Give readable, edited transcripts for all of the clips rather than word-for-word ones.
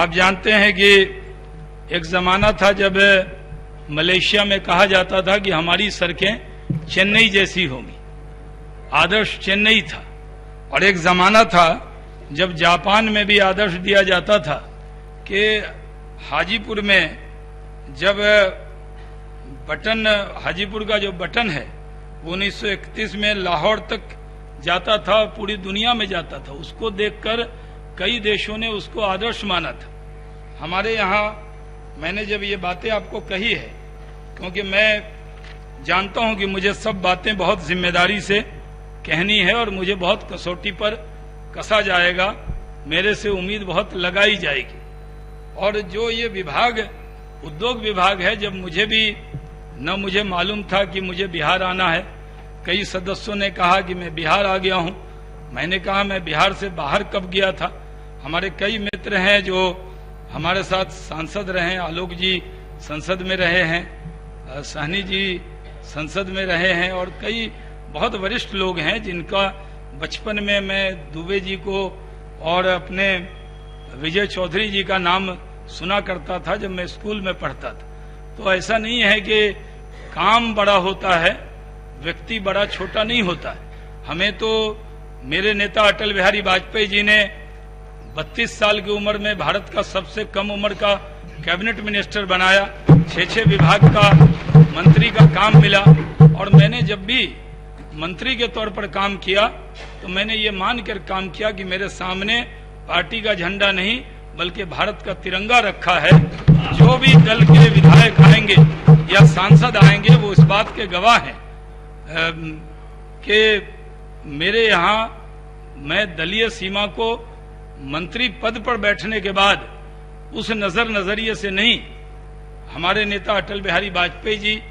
आप जानते हैं कि एक जमाना था जब मलेशिया में कहा जाता था कि हमारी सड़कें चेन्नई जैसी होंगी, आदर्श चेन्नई था। और एक जमाना था जब जापान में भी आदर्श दिया जाता था कि हाजीपुर में जब हाजीपुर का जो बटन है 1931 में लाहौर तक जाता था, पूरी दुनिया में जाता था। उसको देखकर कई देशों ने उसको आदर्श माना था। हमारे यहाँ मैंने जब ये बातें आपको कही है, क्योंकि मैं जानता हूं कि मुझे सब बातें बहुत जिम्मेदारी से कहनी है और मुझे बहुत कसौटी पर कसा जाएगा, मेरे से उम्मीद बहुत लगाई जाएगी। और जो ये विभाग उद्योग विभाग है, जब मुझे मालूम था कि मुझे बिहार आना है, कई सदस्यों ने कहा कि मैं बिहार आ गया हूं। मैंने कहा मैं बिहार से बाहर कब गया था। हमारे कई मित्र हैं जो हमारे साथ सांसद रहे, आलोक जी संसद में रहे हैं, सहनी जी संसद में रहे हैं, और कई बहुत वरिष्ठ लोग हैं जिनका बचपन में मैं दुबे जी को और अपने विजय चौधरी जी का नाम सुना करता था जब मैं स्कूल में पढ़ता था। तो ऐसा नहीं है कि काम बड़ा होता है, व्यक्ति बड़ा छोटा नहीं होता है। हमें तो मेरे नेता अटल बिहारी वाजपेयी जी ने 32 साल की उम्र में भारत का सबसे कम उम्र का कैबिनेट मिनिस्टर बनाया, 6 विभाग का मंत्री का काम मिला। और मैंने जब भी मंत्री के तौर पर काम किया तो मैंने ये मानकर काम किया कि मेरे सामने पार्टी का झंडा नहीं बल्कि भारत का तिरंगा रखा है। जो भी दल के विधायक आएंगे या सांसद आएंगे वो इस बात के गवाह हैं कि मेरे यहाँ मैं दलीय सीमा को मंत्री पद पर बैठने के बाद उस नजरिए से नहीं, हमारे नेता अटल बिहारी वाजपेयी जी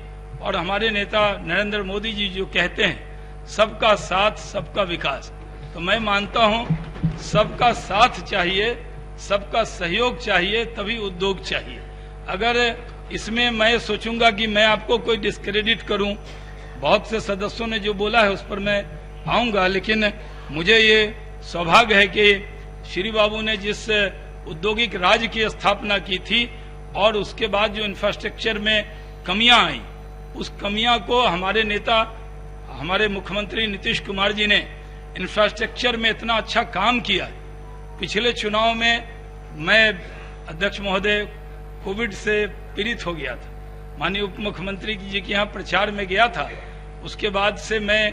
और हमारे नेता नरेंद्र मोदी जी जो कहते हैं सबका साथ सबका विकास, तो मैं मानता हूं सबका साथ चाहिए, सबका सहयोग चाहिए, तभी उद्योग चाहिए। अगर इसमें मैं सोचूंगा कि मैं आपको कोई डिस्क्रेडिट करूं, बहुत से सदस्यों ने जो बोला है उस पर मैं आऊंगा, लेकिन मुझे ये सौभाग्य है कि श्री बाबू ने जिस औद्योगिक राज की स्थापना की थी और उसके बाद जो इंफ्रास्ट्रक्चर में कमियां आई, उस कमियां को हमारे नेता हमारे मुख्यमंत्री नीतीश कुमार जी ने इंफ्रास्ट्रक्चर में इतना अच्छा काम किया। पिछले चुनाव में मैं अध्यक्ष महोदय कोविड से पीड़ित हो गया था, माननीय उप मुख्यमंत्री जी के यहाँ प्रचार में गया था। उसके बाद से मैं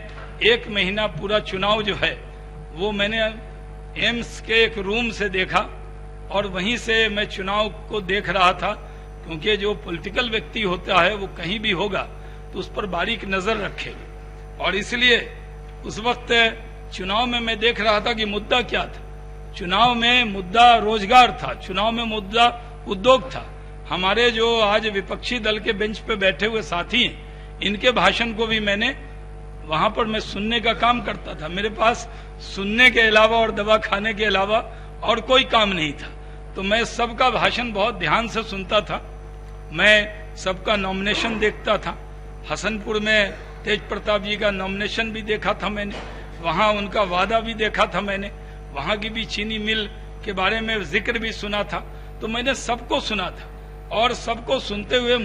1 महीना पूरा चुनाव जो है वो मैंने एम्स के एक रूम से देखा और वहीं से मैं चुनाव को देख रहा था, क्योंकि जो पॉलिटिकल व्यक्ति होता है वो कहीं भी होगा तो उस पर बारीक नजर रखे। और इसलिए उस वक्त चुनाव में मैं देख रहा था कि मुद्दा क्या था। चुनाव में मुद्दा रोजगार था, चुनाव में मुद्दा उद्योग था। हमारे जो आज विपक्षी दल के बेंच पे बैठे हुए साथी हैं, इनके भाषण को भी मैंने वहां पर मैं सुनने का काम करता था। मेरे पास सुनने के अलावा और दवा खाने के अलावा और कोई काम नहीं था, तो मैं सबका भाषण बहुत ध्यान से सुनता था। मैं सबका नॉमिनेशन देखता था। हसनपुर में तेज प्रताप जी का नॉमिनेशन भी देखा था मैंने, वहां उनका वादा भी देखा था मैंने, वहां की भी चीनी मिल के बारे में जिक्र भी सुना था। तो मैंने सबको सुना था और सबको सुनते हुए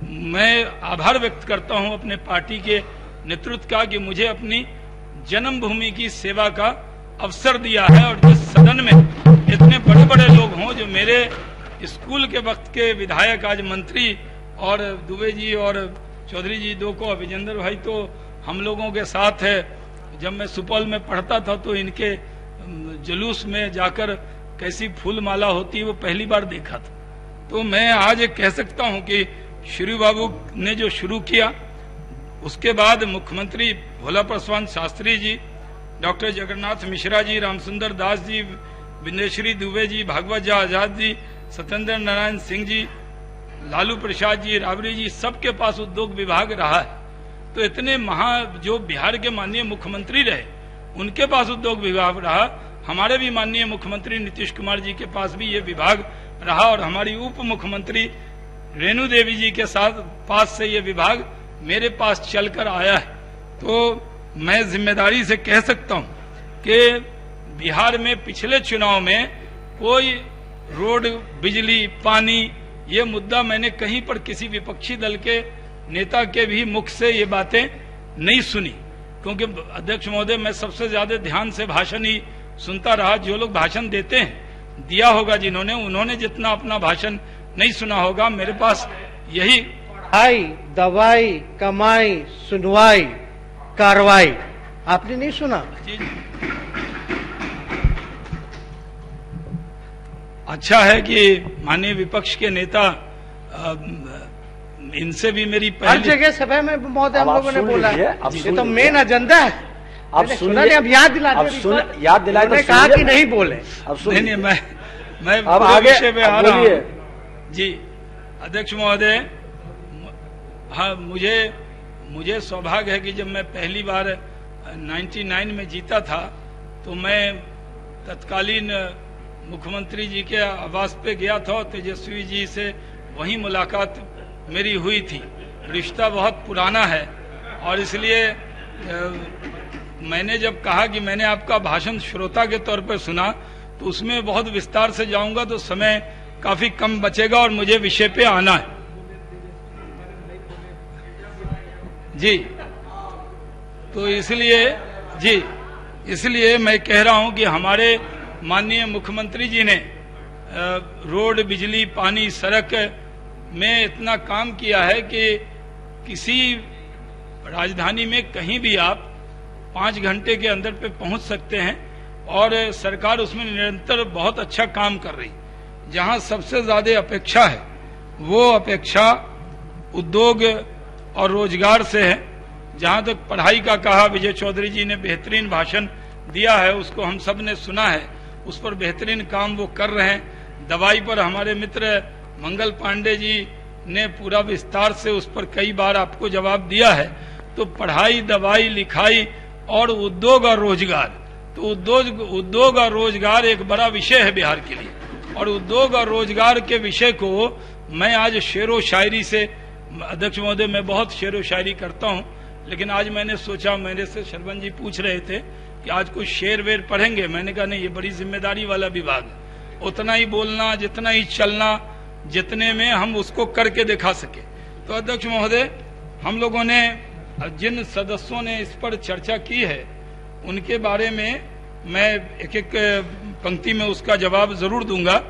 मैं आभार व्यक्त करता हूं अपने पार्टी के नेतृत्व का कि मुझे अपनी जन्मभूमि की सेवा का अवसर दिया है। और जिस सदन में इतने बड़े बड़े लोग हों, जो मेरे स्कूल के वक्त के विधायक आज मंत्री, और दुबे जी और चौधरी जी दो को, विजेंद्र भाई तो हम लोगों के साथ है। जब मैं सुपौल में पढ़ता था तो इनके जुलूस में जाकर कैसी फूल माला होती है वो पहली बार देखा था। तो मैं आज कह सकता हूं कि श्री बाबू ने जो शुरू किया, उसके बाद मुख्यमंत्री भोला प्रसाद शास्त्री जी, डॉक्टर जगन्नाथ मिश्रा जी, रामसुंदर दास जी, विंदेश्वरी दुबे जी, भागवत झा आजाद जी, सत्येंद्र नारायण सिंह जी, लालू प्रसाद जी, राबड़ी जी, सबके पास उद्योग विभाग रहा है। तो इतने जो बिहार के माननीय मुख्यमंत्री रहे उनके पास उद्योग विभाग रहा, हमारे भी माननीय मुख्यमंत्री नीतीश कुमार जी के पास भी ये विभाग रहा, और हमारी उप मुख्यमंत्री रेणु देवी जी के पास से ये विभाग मेरे पास चलकर आया है। तो मैं जिम्मेदारी से कह सकता हूं कि बिहार में पिछले चुनाव में कोई रोड, बिजली, पानी, ये मुद्दा मैंने कहीं पर किसी विपक्षी दल के नेता के भी मुख से ये बातें नहीं सुनी, क्योंकि अध्यक्ष महोदय मैं सबसे ज्यादा ध्यान से भाषण ही सुनता रहा। जो लोग भाषण देते हैं, दिया होगा जिन्होंने, उन्होंने जितना अपना भाषण नहीं सुना होगा। मेरे पास यही पढ़ाई, दवाई, कमाई, सुनवाई, कार्रवाई आपने नहीं सुना? जी, अच्छा है कि माननीय विपक्ष के नेता इनसे भी मेरी हर जगह सभा में महोदय हम लोगों ने बोला ये तो मेन एजेंडा है। अब सुनिए, अब याद दिलाते, अब याद दिलाए तो कहा कि नहीं बोले। अब सुनिए, नहीं, मैं अब आगे विषय पे आ रहा बोलिए। हूं। जी अध्यक्ष महोदय, हाँ, मुझे सौभाग्य है कि जब मैं पहली बार 99 में जीता था तो मैं तत्कालीन मुख्यमंत्री जी के आवास पे गया था और तेजस्वी जी से वहीं मुलाकात मेरी हुई थी। रिश्ता बहुत पुराना है और इसलिए मैंने जब कहा कि मैंने आपका भाषण श्रोता के तौर पर सुना तो उसमें बहुत विस्तार से जाऊंगा तो समय काफी कम बचेगा और मुझे विषय पे आना है। जी, तो इसलिए मैं कह रहा हूं कि हमारे माननीय मुख्यमंत्री जी ने रोड, बिजली, पानी, सड़क में इतना काम किया है कि किसी राजधानी में कहीं भी आप 5 घंटे के अंदर पे पहुंच सकते हैं और सरकार उसमें निरंतर बहुत अच्छा काम कर रही। जहां सबसे ज्यादा अपेक्षा है वो अपेक्षा उद्योग और रोजगार से है। जहां तक पढ़ाई का कहा, विजय चौधरी जी ने बेहतरीन भाषण दिया है, उसको हम सब ने सुना है, उस पर बेहतरीन काम वो कर रहे हैं। दवाई पर हमारे मित्र मंगल पांडे जी ने पूरा विस्तार से उस पर कई बार आपको जवाब दिया है। तो पढ़ाई, दवाई, लिखाई और उद्योग और रोजगार, तो उद्योग और रोजगार एक बड़ा विषय है बिहार के लिए। और उद्योग और रोजगार के विषय को मैं आज शेरो शायरी से, अध्यक्ष महोदय मैं बहुत शेरो शायरी करता हूं, लेकिन आज मैंने सोचा, मेरे से शरवण जी पूछ रहे थे कि आज कुछ शेर वेर पढ़ेंगे। मैंने कहा नहीं, ये बड़ी जिम्मेदारी वाला विभाग है, उतना ही बोलना, जितना ही चलना, जितने में हम उसको करके दिखा सके। तो अध्यक्ष महोदय, हम लोगों ने जिन सदस्यों ने इस पर चर्चा की है उनके बारे में मैं एक एक पंक्ति में उसका जवाब जरूर दूंगा,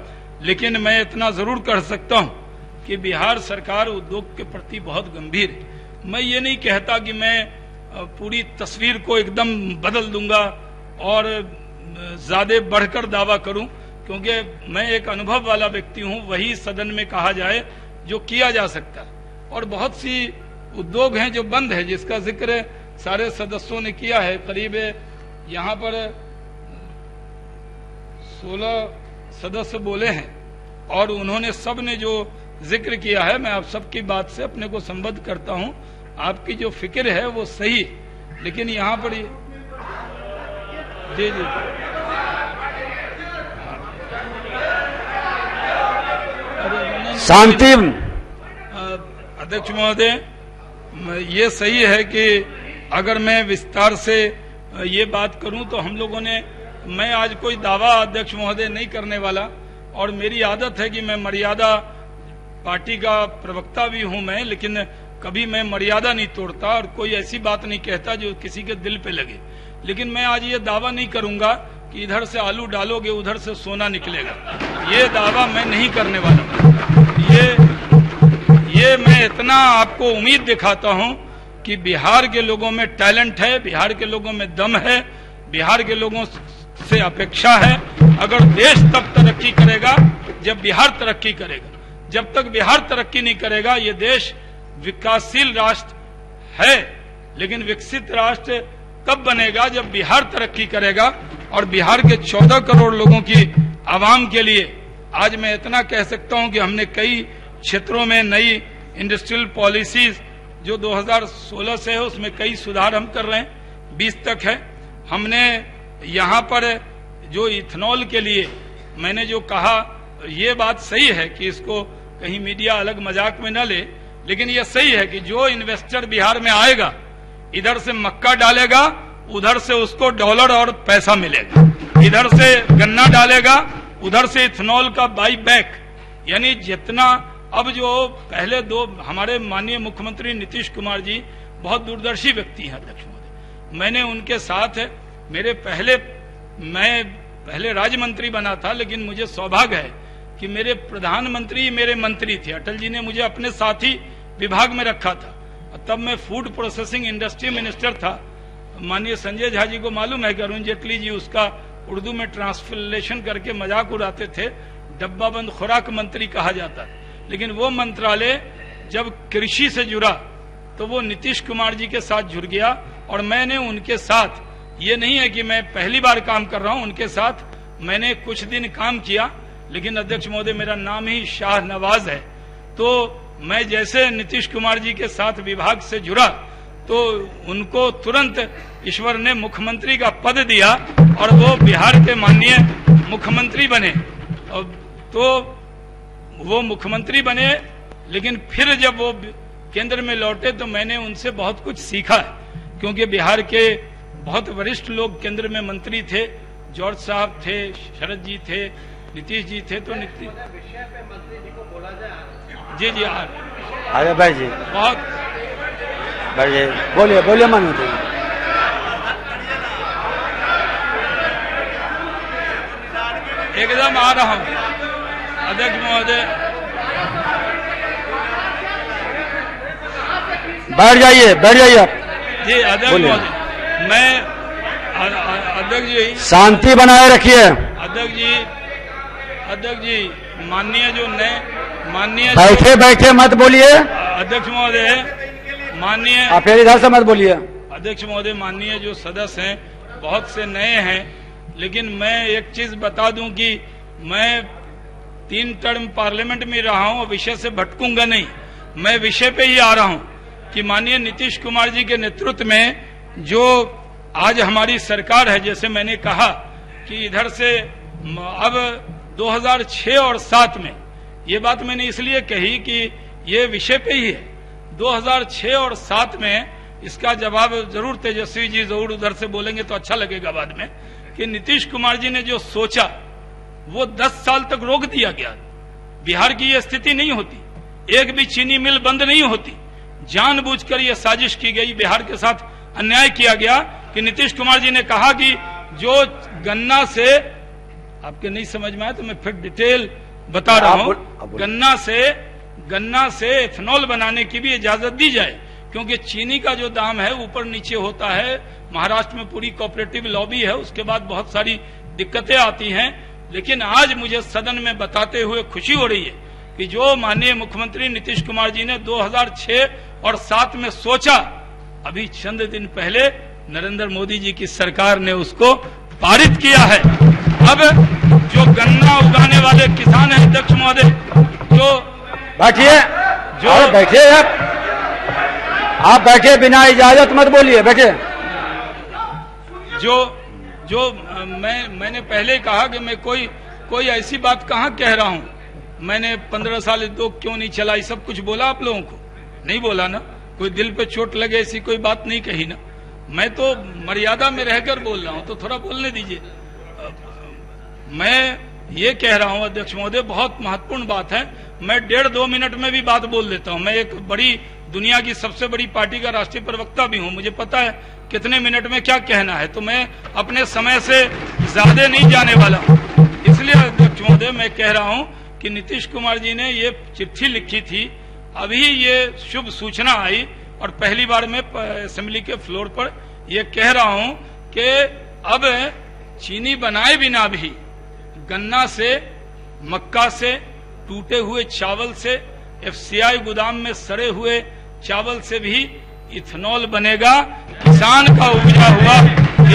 लेकिन मैं इतना जरूर कर सकता हूं कि बिहार सरकार उद्योग के प्रति बहुत गंभीर है। मैं ये नहीं कहता कि मैं पूरी तस्वीर को एकदम बदल दूंगा और ज्यादा बढ़कर दावा करूं, क्योंकि मैं एक अनुभव वाला व्यक्ति हूं। वही सदन में कहा जाए जो किया जा सकता है। और बहुत सी उद्योग हैं जो बंद है, जिसका जिक्र सारे सदस्यों ने किया है। करीब यहाँ पर 16 सदस्य बोले हैं और उन्होंने सब ने जो जिक्र किया है, मैं आप सबकी बात से अपने को संबद्ध करता हूं। आपकी जो फिक्र है वो सही, लेकिन यहाँ पर जी शांति। अध्यक्ष महोदय, ये सही है कि अगर मैं विस्तार से ये बात करूं तो हम लोगों ने, मैं आज कोई दावा अध्यक्ष महोदय नहीं करने वाला, और मेरी आदत है कि मैं मर्यादा, पार्टी का प्रवक्ता भी हूं मैं, लेकिन कभी मैं मर्यादा नहीं तोड़ता और कोई ऐसी बात नहीं कहता जो किसी के दिल पे लगे। लेकिन मैं आज ये दावा नहीं करूंगा कि इधर से आलू डालोगे उधर से सोना निकलेगा, ये दावा मैं नहीं करने वाला। ये मैं इतना आपको उम्मीद दिखाता हूं कि बिहार के लोगों में टैलेंट है, बिहार के लोगों में दम है, बिहार के लोगों से अपेक्षा है। अगर देश तब तरक्की करेगा जब बिहार तरक्की करेगा। जब तक बिहार तरक्की नहीं करेगा, ये देश विकासशील राष्ट्र है, लेकिन विकसित राष्ट्र कब बनेगा? जब बिहार तरक्की करेगा। और बिहार के 14 करोड़ लोगों की आवाम के लिए आज मैं इतना कह सकता हूं कि हमने कई क्षेत्रों में नई इंडस्ट्रियल पॉलिसीज जो 2016 से है उसमें कई सुधार हम कर रहे हैं, 20 तक है। हमने यहाँ पर जो इथेनॉल के लिए मैंने जो कहा, ये बात सही है कि इसको कहीं मीडिया अलग मजाक में न ले, लेकिन ये सही है कि जो इन्वेस्टर बिहार में आएगा, इधर से मक्का डालेगा, उधर से उसको डॉलर और पैसा मिलेगा। इधर से गन्ना डालेगा, उधर से इथेनॉल का बाई बैक, यानी जितना अब जो पहले दो हमारे माननीय मुख्यमंत्री नीतीश कुमार जी बहुत दूरदर्शी व्यक्ति हैं अध्यक्ष महोदय। मैंने उनके साथ मैं पहले राज्य मंत्री बना था, लेकिन मुझे सौभाग्य है कि मेरे प्रधानमंत्री मेरे मंत्री थे। अटल जी ने मुझे अपने साथ ही विभाग में रखा था, और तब मैं फूड प्रोसेसिंग इंडस्ट्री मिनिस्टर था। माननीय संजय झा जी को मालूम है कि अरुण जेटली जी उसका उर्दू में ट्रांसलेशन करके मजाक उड़ाते थे, डब्बाबंद खुराक मंत्री कहा जाता। लेकिन वो मंत्रालय जब कृषि से जुड़ा तो वो नीतीश कुमार जी के साथ जुड़ गया, और मैंने उनके साथ, ये नहीं है कि मैं पहली बार काम कर रहा हूं, उनके साथ मैंने कुछ दिन काम किया। लेकिन अध्यक्ष महोदय, मेरा नाम ही शाह नवाज है, तो मैं जैसे नीतीश कुमार जी के साथ विभाग से जुड़ा तो उनको तुरंत ईश्वर ने मुख्यमंत्री का पद दिया, और वो बिहार के माननीय मुख्यमंत्री बने। तो वो मुख्यमंत्री बने, लेकिन फिर जब वो केंद्र में लौटे तो मैंने उनसे बहुत कुछ सीखा, क्योंकि बिहार के बहुत वरिष्ठ लोग केंद्र में मंत्री थे। जॉर्ज साहब थे, शरद जी थे, नीतीश जी थे। तो नीतीश विषय पे मंत्री जी को बोला जाए। जी जी अरे भाई जी बहुत भाई जी बोलिए बोलिए मानो जी। एकदम आ रहा हूं अध्यक्ष महोदय। बैठ जाइए आप। जी अध्यक्ष महोदय, मैं अध्यक्ष जी शांति बनाए रखिए। अध्यक्ष जी माननीय जो नए माननीय बैठे मत बोलिए अध्यक्ष महोदय। माननीय आप इधर से मत बोलिए अध्यक्ष महोदय। माननीय जो सदस्य हैं बहुत से नए हैं, लेकिन मैं एक चीज बता दूं कि मैं 3 टर्म पार्लियामेंट में रहा हूं, विषय से भटकूंगा नहीं। मैं विषय पे ही आ रहा हूं कि माननीय नीतीश कुमार जी के नेतृत्व में जो आज हमारी सरकार है, जैसे मैंने कहा कि इधर से अब 2006 और 7 में, ये बात मैंने इसलिए कही कि ये विषय पे ही है। 2006 और 7 में इसका जवाब जरूर तेजस्वी जी जरूर उधर से बोलेंगे तो अच्छा लगेगा बाद में, कि नीतीश कुमार जी ने जो सोचा वो 10 साल तक रोक दिया गया। बिहार की ये स्थिति नहीं होती, एक भी चीनी मिल बंद नहीं होती। जानबूझकर ये साजिश की गई, बिहार के साथ अन्याय किया गया कि नीतीश कुमार जी ने कहा कि जो गन्ना से, आपके नहीं समझ में आया तो मैं फिर डिटेल बता रहा हूं, गन्ना से एथेनॉल बनाने की भी इजाजत दी जाए, क्योंकि चीनी का जो दाम है ऊपर नीचे होता है। महाराष्ट्र में पूरी कोऑपरेटिव लॉबी है, उसके बाद बहुत सारी दिक्कतें आती हैं। लेकिन आज मुझे सदन में बताते हुए खुशी हो रही है कि जो माननीय मुख्यमंत्री नीतीश कुमार जी ने 2006 और 7 में सोचा, अभी चंद दिन पहले नरेंद्र मोदी जी की सरकार ने उसको पारित किया है। अब जो गन्ना उगाने वाले किसान हैं अध्यक्ष महोदय, जो बैठिए, जो बैठिए आप बैठे, बिना इजाजत मत बोलिए, बैठे। जो मैंने पहले कहा कि मैं कोई ऐसी बात कहां कह रहा हूं। मैंने 15 साल उद्योग क्यों नहीं चलाई, सब कुछ बोला आप लोगों को, नहीं बोला ना? कोई दिल पे चोट लगे ऐसी कोई बात नहीं कही ना। मैं तो मर्यादा में रहकर बोल रहा हूं, तो थोड़ा बोलने दीजिए। मैं ये कह रहा हूं अध्यक्ष महोदय, बहुत महत्वपूर्ण बात है। मैं 1.5-2 मिनट में भी बात बोल देता हूं। मैं एक बड़ी दुनिया की सबसे बड़ी पार्टी का राष्ट्रीय प्रवक्ता भी हूं, मुझे पता है कितने मिनट में क्या कहना है, तो मैं अपने समय से ज्यादा नहीं जाने वाला हूं। इसलिए अध्यक्ष महोदय मैं कह रहा हूं कि नीतीश कुमार जी ने ये चिट्ठी लिखी थी, अभी ये शुभ सूचना आई, और पहली बार मैं असेंबली के फ्लोर पर ये कह रहा हूं कि अब चीनी बनाए बिना भी गन्ना से, मक्का से, टूटे हुए चावल से, एफसीआई गोदाम में सड़े हुए चावल से भी इथेनॉल बनेगा। किसान का उपजा हुआ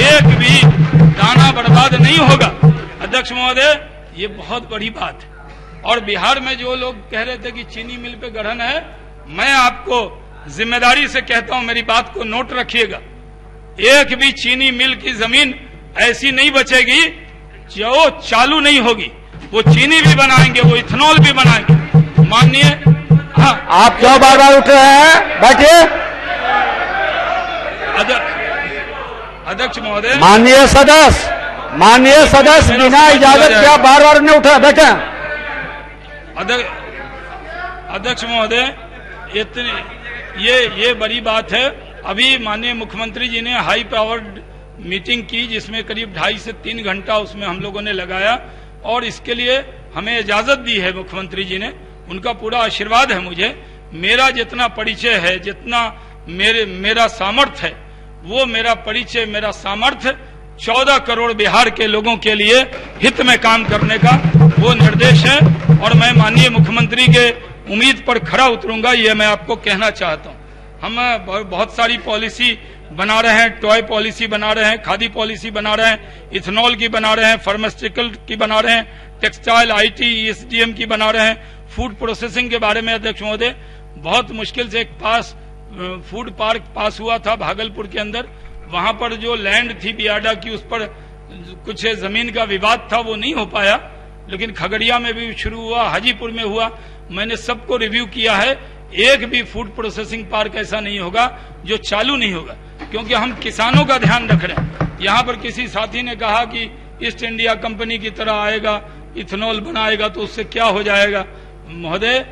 एक भी दाना बर्बाद नहीं होगा। अध्यक्ष महोदय, ये बहुत बड़ी बात है। और बिहार में जो लोग कह रहे थे कि चीनी मिल पे गढ़न है, मैं आपको जिम्मेदारी से कहता हूं, मेरी बात को नोट रखिएगा, एक भी चीनी मिल की जमीन ऐसी नहीं बचेगी जो चालू नहीं होगी। वो चीनी भी बनाएंगे, वो इथेनॉल भी बनाएंगे। माननीय, हाँ, आप क्यों बार उठ रहे हैं? बैठिए। अध्यक्ष महोदय, माननीय सदस्य, माननीय सदस्य बिना इजाजत के आप बार बार नहीं उठा, बैठे। अध्यक्ष महोदय, ये बड़ी बात है। अभी माननीय मुख्यमंत्री जी ने हाई पावर्ड मीटिंग की, जिसमें करीब 2.5 से 3 घंटा उसमें हम लोगों ने लगाया, और इसके लिए हमें इजाजत दी है मुख्यमंत्री जी ने। उनका पूरा आशीर्वाद है मुझे। मेरा जितना परिचय है, जितना मेरा सामर्थ्य है, वो मेरा परिचय, मेरा सामर्थ्य 14 करोड़ बिहार के लोगों के लिए हित में काम करने का वो निर्देश है, और मैं माननीय मुख्यमंत्री के उम्मीद पर खरा उतरूंगा, ये मैं आपको कहना चाहता हूँ। हम बहुत सारी पॉलिसी बना रहे हैं, टॉय पॉलिसी बना रहे हैं, खादी पॉलिसी बना रहे हैं, इथेनॉल की बना रहे हैं, फार्मास्यूटिकल की बना रहे हैं, टेक्सटाइल, IT, ESDM की बना रहे हैं, फूड प्रोसेसिंग के बारे में। अध्यक्ष महोदय, बहुत मुश्किल से एक फूड पार्क पास हुआ था भागलपुर के अंदर। वहां पर जो लैंड थी बियाडा की, उस पर कुछ जमीन का विवाद था, वो नहीं हो पाया, लेकिन खगड़िया में भी शुरू हुआ, हाजीपुर में हुआ। मैंने सबको रिव्यू किया है, एक भी फूड प्रोसेसिंग पार्क ऐसा नहीं होगा जो चालू नहीं होगा, क्योंकि हम किसानों का ध्यान रख रहे हैं। यहाँ पर किसी साथी ने कहा कि ईस्ट इंडिया कंपनी की तरह आएगा, इथेनॉल बनाएगा तो उससे क्या हो जाएगा। महोदय,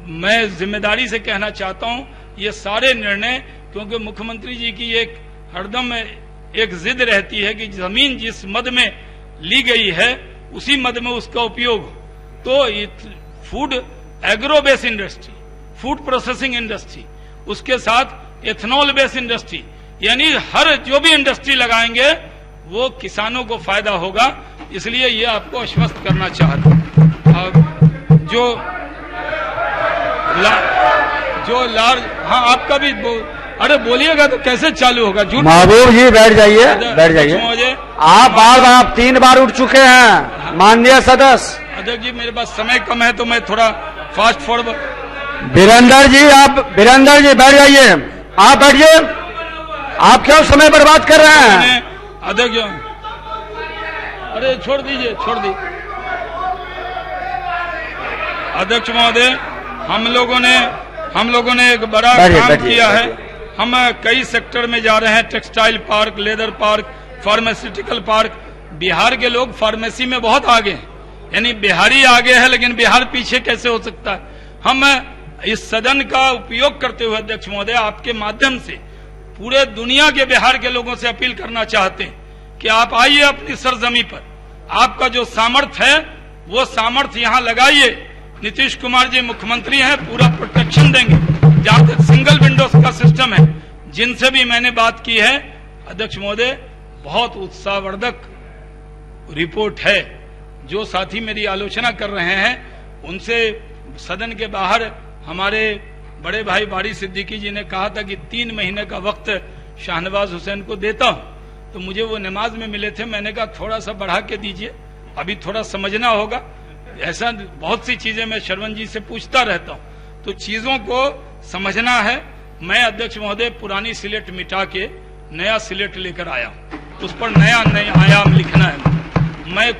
मैं जिम्मेदारी से कहना चाहता हूँ, ये सारे निर्णय, क्योंकि मुख्यमंत्री जी की एक हरदम एक जिद रहती है कि जमीन जिस मद में ली गई है उसी मद में उसका उपयोग हो। तो food agro base industry, food processing industry, उसके साथ एथेनॉल बेस इंडस्ट्री, यानी हर जो भी इंडस्ट्री लगाएंगे वो किसानों को फायदा होगा। इसलिए ये आपको आश्वस्त करना चाहता हूं। जो लार्ज, हाँ आपका भी अरे बोलिएगा तो कैसे चालू होगा? झूठ। महबूब जी बैठ जाइए, बैठ जाइए। आप आप 3 बार उठ चुके हैं माननीय सदस्य। अध्यक्ष जी, मेरे पास समय कम है तो मैं थोड़ा फास्ट फॉरवर्ड। वीरेंद्र जी बैठ जाइए, आप बैठिए। आप क्यों समय बर्बाद कर रहे हैं? अध्यक्ष जी, अरे छोड़ दीजिए। अध्यक्ष महोदय, हम लोगों ने एक बड़ा काम किया है। हम कई सेक्टर में जा रहे हैं, textile park, leather park, pharmaceutical park. Bihar के लोग फार्मेसी में बहुत आगे हैं, यानी बिहारी आगे है, लेकिन बिहार पीछे कैसे हो सकता है? हम इस सदन का उपयोग करते हुए अध्यक्ष महोदय, आपके माध्यम से पूरे दुनिया के बिहार के लोगों से अपील करना चाहते हैं कि आप आइए अपनी सरजमी पर, आपका जो सामर्थ्य है वो सामर्थ्य यहाँ लगाइए। नीतीश कुमार जी मुख्यमंत्री हैं, पूरा प्रोटेक्शन देंगे। जहां तक सिंगल विंडोज का सिस्टम है, जिनसे भी मैंने बात की है अध्यक्ष महोदय, बहुत उत्साहवर्धक रिपोर्ट है। जो साथी मेरी आलोचना कर रहे हैं उनसे सदन के बाहर हमारे बड़े भाई बारी सिद्दीकी जी ने कहा था कि 3 महीने का वक्त शाहनवाज हुसैन को देता हूं, तो मुझे वो नमाज में मिले थे। मैंने कहा थोड़ा सा बढ़ा के दीजिए, अभी थोड़ा समझना होगा। ऐसा बहुत सी चीजें मैं शरवण जी से पूछता रहता हूं, तो चीजों को समझना है। मैं अध्यक्ष महोदय पुरानी सिलेट मिटा के नया सिलेट लेकर आया हूं, उस पर नया आयाम लिखना है। मैं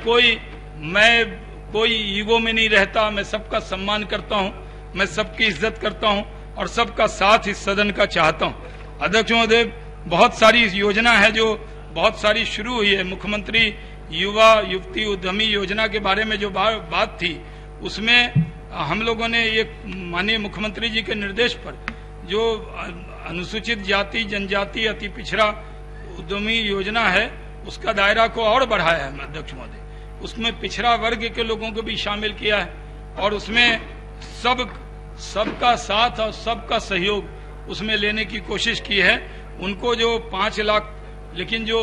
कोई ईगो में नहीं रहता, मैं सबका सम्मान करता हूं, मैं सबकी इज्जत करता हूं और सबका साथ इस सदन का चाहता हूं। अध्यक्ष महोदय, बहुत सारी योजना है जो बहुत सारी शुरू हुई है। मुख्यमंत्री युवा युवती उद्यमी योजना के बारे में जो बात थी, उसमें हम लोगों ने एक माननीय मुख्यमंत्री जी के निर्देश पर जो अनुसूचित जाति जनजाति अति पिछड़ा उद्यमी योजना है, उसका दायरा को और बढ़ाया है अध्यक्ष महोदय। उसमें पिछड़ा वर्ग के लोगों को भी शामिल किया है और उसमें सबका साथ और सबका सहयोग उसमें लेने की कोशिश की है। उनको जो 5 लाख, लेकिन जो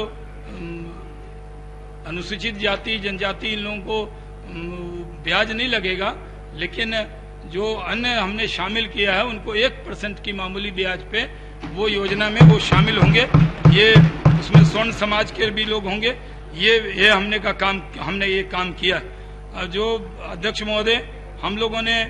अनुसूचित जाति जनजाति इन लोगों को ब्याज नहीं लगेगा, लेकिन जो अन्य हमने शामिल किया है उनको 1% की मामूली ब्याज पे वो योजना में वो शामिल होंगे। ये उसमें स्वर्ण समाज के भी लोग होंगे। ये हमने ये काम किया। जो अध्यक्ष महोदय, हम लोगों ने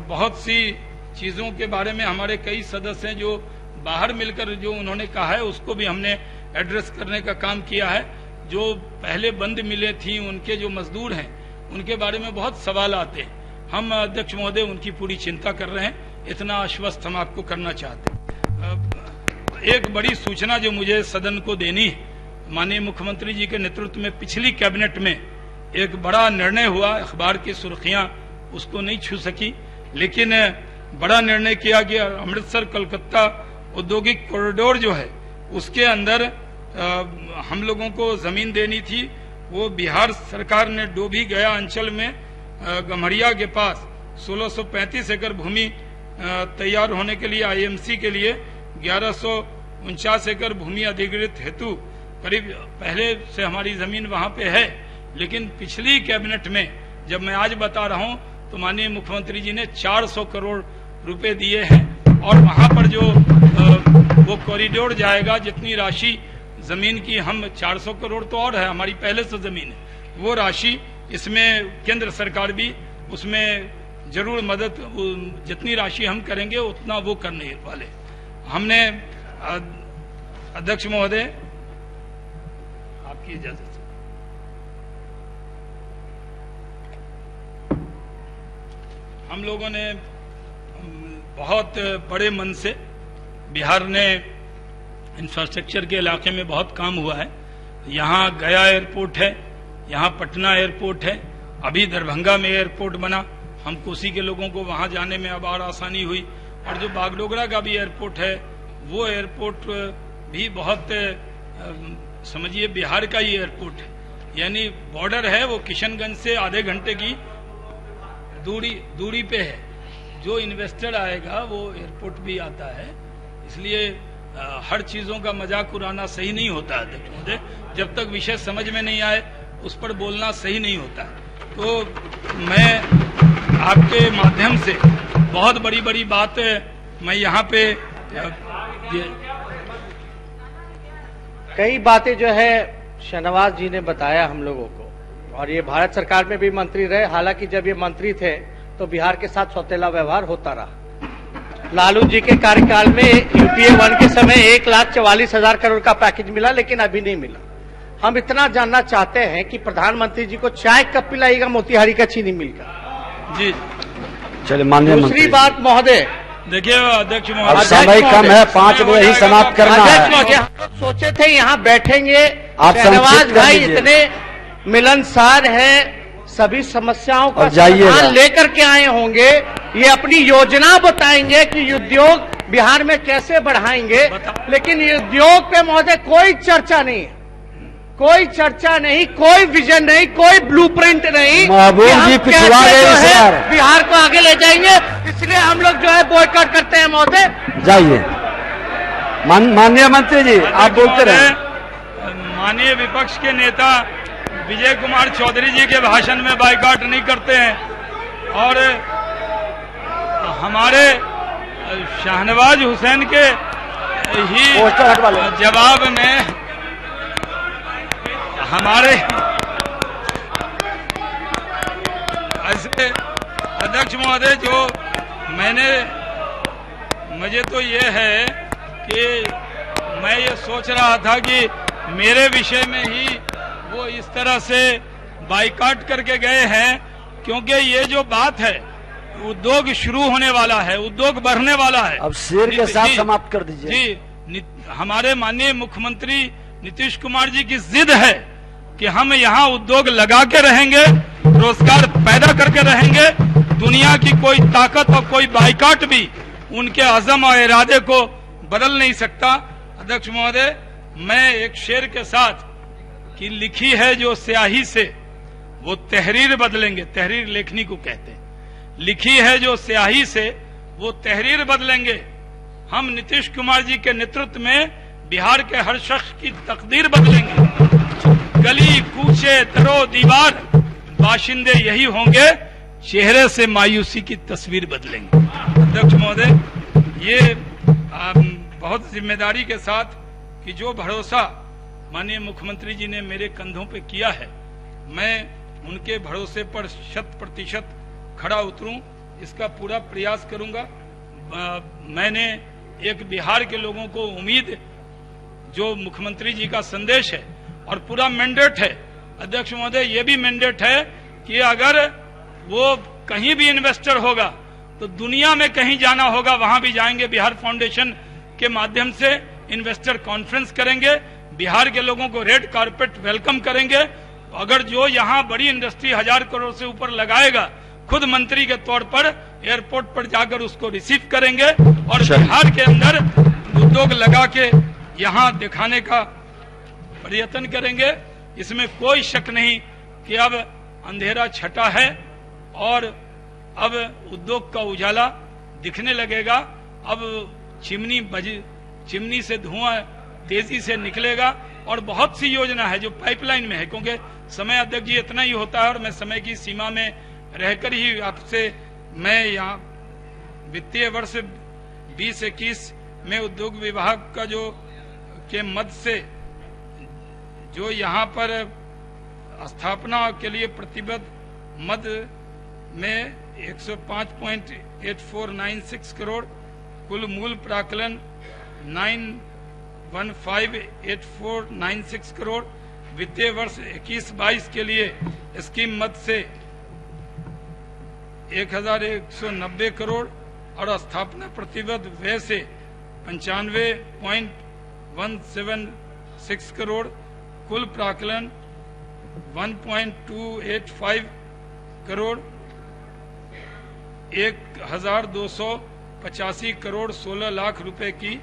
बहुत सी चीजों के बारे में, हमारे कई सदस्य हैं जो बाहर मिलकर जो उन्होंने कहा है उसको भी हमने एड्रेस करने का काम किया है। जो पहले बंद मिले थी, उनके जो मजदूर हैं उनके बारे में बहुत सवाल आते हैं। हम अध्यक्ष महोदय उनकी पूरी चिंता कर रहे हैं। इतना आश्वस्त हम आपको करना चाहते हैं। एक बड़ी सूचना जो मुझे सदन को देनी है, माननीय मुख्यमंत्री जी के नेतृत्व में पिछली कैबिनेट में एक बड़ा निर्णय हुआ, अखबार की सुर्खियां उसको नहीं छू सकी, लेकिन बड़ा निर्णय किया गया। अमृतसर कोलकाता औद्योगिक कॉरिडोर जो है उसके अंदर हम लोगों को जमीन देनी थी, वो बिहार सरकार ने डोभी गया अंचल में गम्हरिया के पास 1635 एकड़ भूमि तैयार होने के लिए आईएमसी के लिए 1149 एकड़ भूमि अधिग्रहित हेतु करीब पहले से हमारी जमीन वहां पे है, लेकिन पिछली कैबिनेट में जब मैं आज बता रहा हूं तो माननीय मुख्यमंत्री जी ने 400 करोड़ रुपए दिए हैं और वहां पर जो वो कॉरिडोर जाएगा, जितनी राशि जमीन की हम 400 करोड़ तो और है हमारी पहले से जमीन है, वो राशि इसमें केंद्र सरकार भी उसमें जरूर मदद, जितनी राशि हम करेंगे उतना वो करने वाले। हमने अध्यक्ष महोदय आपकी इजाजत से हम लोगों ने बहुत बड़े मन से, बिहार ने इंफ्रास्ट्रक्चर के इलाके में बहुत काम हुआ है। यहाँ गया एयरपोर्ट है, यहाँ पटना एयरपोर्ट है, अभी दरभंगा में एयरपोर्ट बना, हम कोसी के लोगों को वहां जाने में अब और आसानी हुई। और जो बागडोगरा का भी एयरपोर्ट है वो एयरपोर्ट भी बहुत समझिए बिहार का ही एयरपोर्ट है, यानी बॉर्डर है, वो किशनगंज से आधे घंटे की दूरी पे है। जो इन्वेस्टर आएगा वो एयरपोर्ट भी आता है, इसलिए हर चीजों का मजाक उड़ाना सही नहीं होता है अध्यक्ष महोदय, जब तक विषय समझ में नहीं आए उस पर बोलना सही नहीं होता है। तो मैं आपके माध्यम से बहुत बड़ी बड़ी बात मैं यहाँ पे कई बातें जो है शहनवाज जी ने बताया हम लोगों को, और ये भारत सरकार में भी मंत्री रहे, हालांकि जब ये मंत्री थे तो बिहार के साथ सौतेला व्यवहार होता रहा। लालू जी के कार्यकाल में यूपीए 1 के समय 1,44,000 करोड़ का पैकेज मिला, लेकिन अभी नहीं मिला। हम इतना जानना चाहते हैं कि प्रधानमंत्री जी को चाय कब पिलाएगा मोतिहारी का चीनी मिल का? जी चलिए माननीय दूसरी बात महोदय, देखिए अध्यक्ष अब महोदय, समय कम है, 5 बजे ही समाप्त करना अध्यक्ष है। महोदय, हम लोग सोचे थे यहाँ बैठेंगे, आप शहनवाज संक्षिप्त कर भाई लीजिए। इतने मिलनसार हैं, सभी समस्याओं का अब जाइएगा। समाधान लेकर के आए होंगे, ये अपनी योजना बताएंगे कि उद्योग बिहार में कैसे बढ़ाएंगे, लेकिन ये उद्योग पे महोदय कोई चर्चा नहीं है, कोई चर्चा नहीं, कोई विजन नहीं, कोई ब्लूप्रिंट नहीं। महबूब कि हम जी पिछवा कैसे गए जो इस है बार। बिहार को आगे ले जाएंगे, इसलिए हम लोग जो है बॉयकॉट करते हैं महोदय। जाइए माननीय मंत्री जी, आप बोलते रहे। माननीय विपक्ष के नेता विजय कुमार चौधरी जी के भाषण में बाइकआउट नहीं करते हैं, और हमारे शाहनवाज हुसैन के ही जवाब में हमारे ऐसे अध्यक्ष महोदय, जो मुझे तो ये है कि मैं ये सोच रहा था कि मेरे विषय में ही वो इस तरह से बाइकआउट करके गए हैं, क्योंकि ये जो बात है उद्योग शुरू होने वाला है, उद्योग बढ़ने वाला है। अब शेर के साथ समाप्त कर दीजिए। जी, हमारे माननीय मुख्यमंत्री नीतीश कुमार जी की जिद है कि हम यहाँ उद्योग लगा के रहेंगे, रोजगार पैदा करके रहेंगे, दुनिया की कोई ताकत और कोई बाइकआउट भी उनके अज़म और इरादे को बदल नहीं सकता। अध्यक्ष महोदय, मैं एक शेर के साथ कि लिखी है जो स्याही से वो तहरीर बदलेंगे, तहरीर लेखनी को कहते हैं, लिखी है जो स्याही से वो तहरीर बदलेंगे। हम नीतीश कुमार जी के नेतृत्व में बिहार के हर शख्स की तकदीर बदलेंगे। गली कूचे दरो दीवार बाशिंदे यही होंगे, चेहरे से मायूसी की तस्वीर बदलेंगे। अध्यक्ष महोदय, ये बहुत जिम्मेदारी के साथ कि जो भरोसा माननीय मुख्यमंत्री जी ने मेरे कंधों पे किया है, मैं उनके भरोसे पर 100% खड़ा उतरूं, इसका पूरा प्रयास करूंगा। मैंने एक बिहार के लोगों को उम्मीद, जो मुख्यमंत्री जी का संदेश है और पूरा मैंडेट है अध्यक्ष महोदय, ये भी मैंडेट है कि अगर वो कहीं भी इन्वेस्टर होगा तो दुनिया में कहीं जाना होगा, वहां भी जाएंगे, बिहार फाउंडेशन के माध्यम से इन्वेस्टर कॉन्फ्रेंस करेंगे, बिहार के लोगों को रेड कारपेट वेलकम करेंगे। अगर जो यहाँ बड़ी इंडस्ट्री 1000 करोड़ से ऊपर लगाएगा, खुद मंत्री के तौर पर एयरपोर्ट पर जाकर उसको रिसीव करेंगे और बिहार के अंदर उद्योग लगा के यहाँ दिखाने का प्रयत्न करेंगे। इसमें कोई शक नहीं कि अब अंधेरा छटा है और अब उद्योग का उजाला दिखने लगेगा। अब चिमनी से धुआं तेजी से निकलेगा और बहुत सी योजना है जो पाइपलाइन में है, क्योंकि समय अध्यक्ष जी इतना ही होता है और मैं समय की सीमा में रहकर ही आपसे मैं यहाँ वित्तीय वर्ष 2021 में उद्योग विभाग का जो के मद से जो यहाँ पर स्थापना के लिए प्रतिबद्ध मद में 105.8496 करोड़, कुल मूल प्राकलन 9158496 करोड़, वित्तीय वर्ष 21-22 के लिए स्कीम मद से 1190 करोड़ और स्थापना प्रतिबद्ध व्यय से 95.176 करोड़, कुल प्राकलन 1.285 करोड़, 1285 करोड़ 16 लाख रुपए की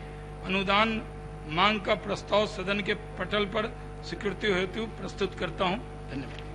अनुदान मांग का प्रस्ताव सदन के पटल पर स्वीकृति हेतु प्रस्तुत करता हूं। धन्यवाद।